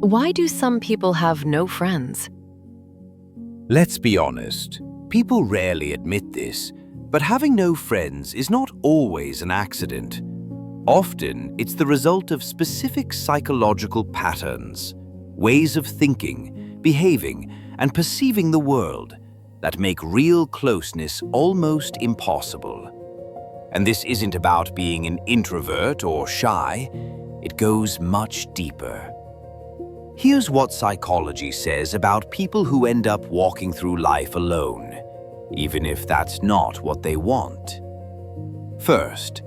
Why do some people have no friends? Let's be honest, people rarely admit this, but having no friends is not always an accident. Often, it's the result of specific psychological patterns, ways of thinking, behaving, and perceiving the world that make real closeness almost impossible. And this isn't about being an introvert or shy, it goes much deeper. Here's what psychology says about people who end up walking through life alone, even if that's not what they want. First,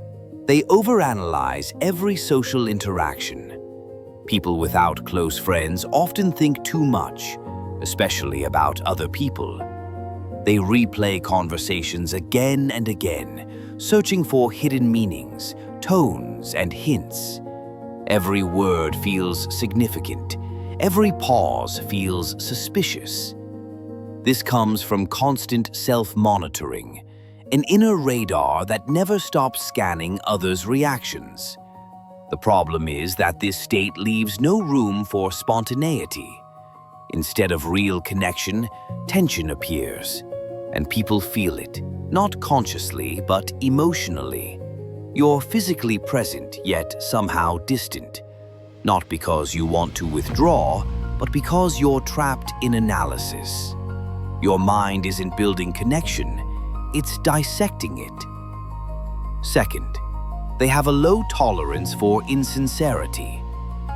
they overanalyze every social interaction. People without close friends often think too much, especially about other people. They replay conversations again and again, searching for hidden meanings, tones, and hints. Every word feels significant. Every pause feels suspicious. This comes from constant self-monitoring, an inner radar that never stops scanning others' reactions. The problem is that this state leaves no room for spontaneity. Instead of real connection, tension appears, and people feel it, not consciously but emotionally. You're physically present, yet somehow distant. Not because you want to withdraw, but because you're trapped in analysis. Your mind isn't building connection, it's dissecting it. Second, they have a low tolerance for insincerity.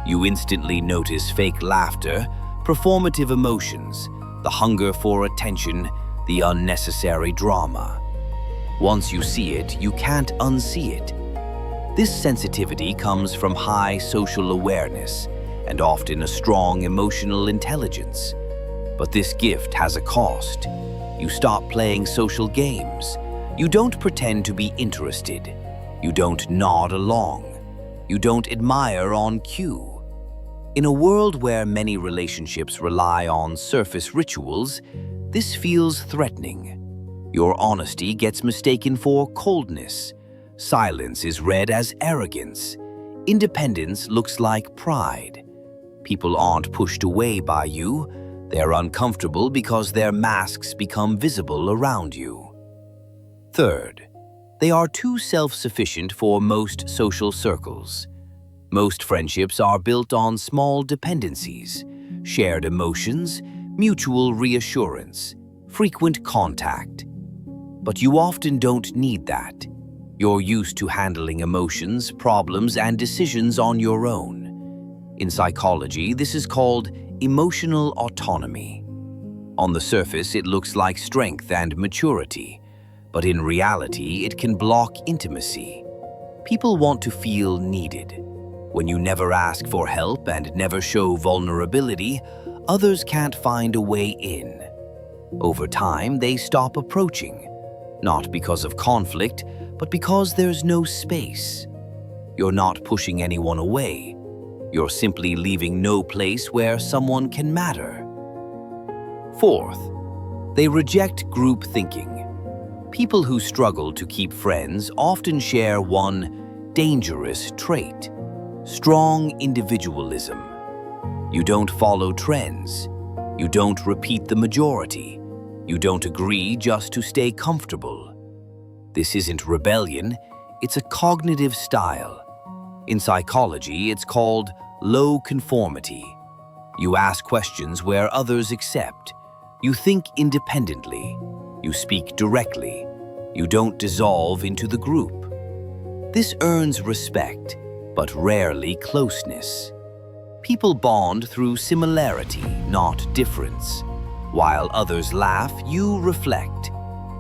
You instantly notice fake laughter, performative emotions, the hunger for attention, the unnecessary drama. Once you see it, you can't unsee it. This sensitivity comes from high social awareness and often a strong emotional intelligence. But this gift has a cost. You stop playing social games. You don't pretend to be interested. You don't nod along. You don't admire on cue. In a world where many relationships rely on surface rituals, this feels threatening. Your honesty gets mistaken for coldness. Silence is read as arrogance. Independence looks like pride. People aren't pushed away by you. They're uncomfortable because their masks become visible around you. Third, they are too self-sufficient for most social circles. Most friendships are built on small dependencies, shared emotions, mutual reassurance, frequent contact. But you often don't need that. You're used to handling emotions, problems, and decisions on your own. In psychology, this is called emotional autonomy. On the surface, it looks like strength and maturity, but in reality, it can block intimacy. People want to feel needed. When you never ask for help and never show vulnerability, others can't find a way in. Over time, they stop approaching, not because of conflict, but because there's no space. You're not pushing anyone away. You're simply leaving no place where someone can matter. Fourth, they reject group thinking. People who struggle to keep friends often share one dangerous trait: strong individualism. You don't follow trends. You don't repeat the majority. You don't agree just to stay comfortable. This isn't rebellion, it's a cognitive style. In psychology, it's called low conformity. You ask questions where others accept. You think independently. You speak directly. You don't dissolve into the group. This earns respect, but rarely closeness. People bond through similarity, not difference. While others laugh, you reflect.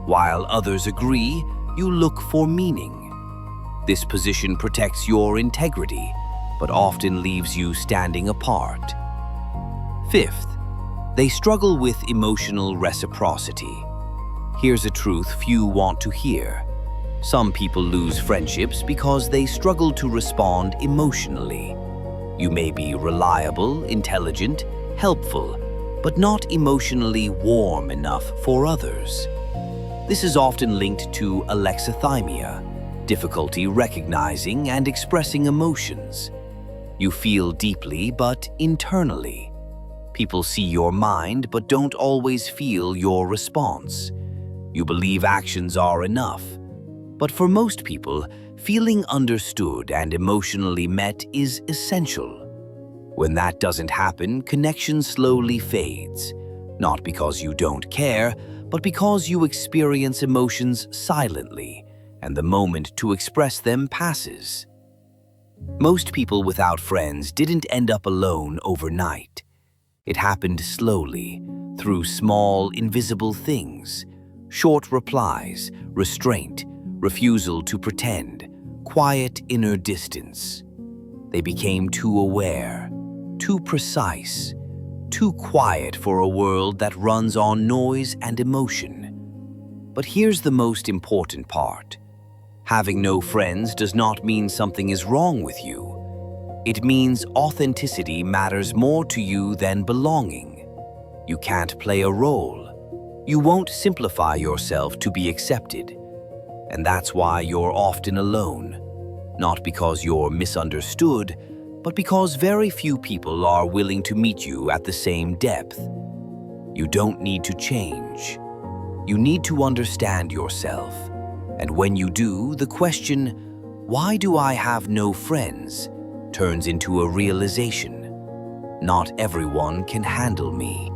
While others agree, you look for meaning. This position protects your integrity, but often leaves you standing apart. Fifth, they struggle with emotional reciprocity. Here's a truth few want to hear. Some people lose friendships because they struggle to respond emotionally. You may be reliable, intelligent, helpful, but not emotionally warm enough for others. This is often linked to alexithymia, difficulty recognizing and expressing emotions. You feel deeply, but internally. People see your mind, but don't always feel your response. You believe actions are enough. But for most people, feeling understood and emotionally met is essential. When that doesn't happen, connection slowly fades. Not because you don't care, but because you experience emotions silently, and the moment to express them passes. Most people without friends didn't end up alone overnight. It happened slowly, through small, invisible things. Short replies, restraint, refusal to pretend, quiet inner distance. They became too aware, too precise, too quiet for a world that runs on noise and emotion. But here's the most important part. Having no friends does not mean something is wrong with you. It means authenticity matters more to you than belonging. You can't play a role. You won't simplify yourself to be accepted. And that's why you're often alone. Not because you're misunderstood, but because very few people are willing to meet you at the same depth. You don't need to change. You need to understand yourself. And when you do, the question, "Why do I have no friends?" turns into a realization. Not everyone can handle me.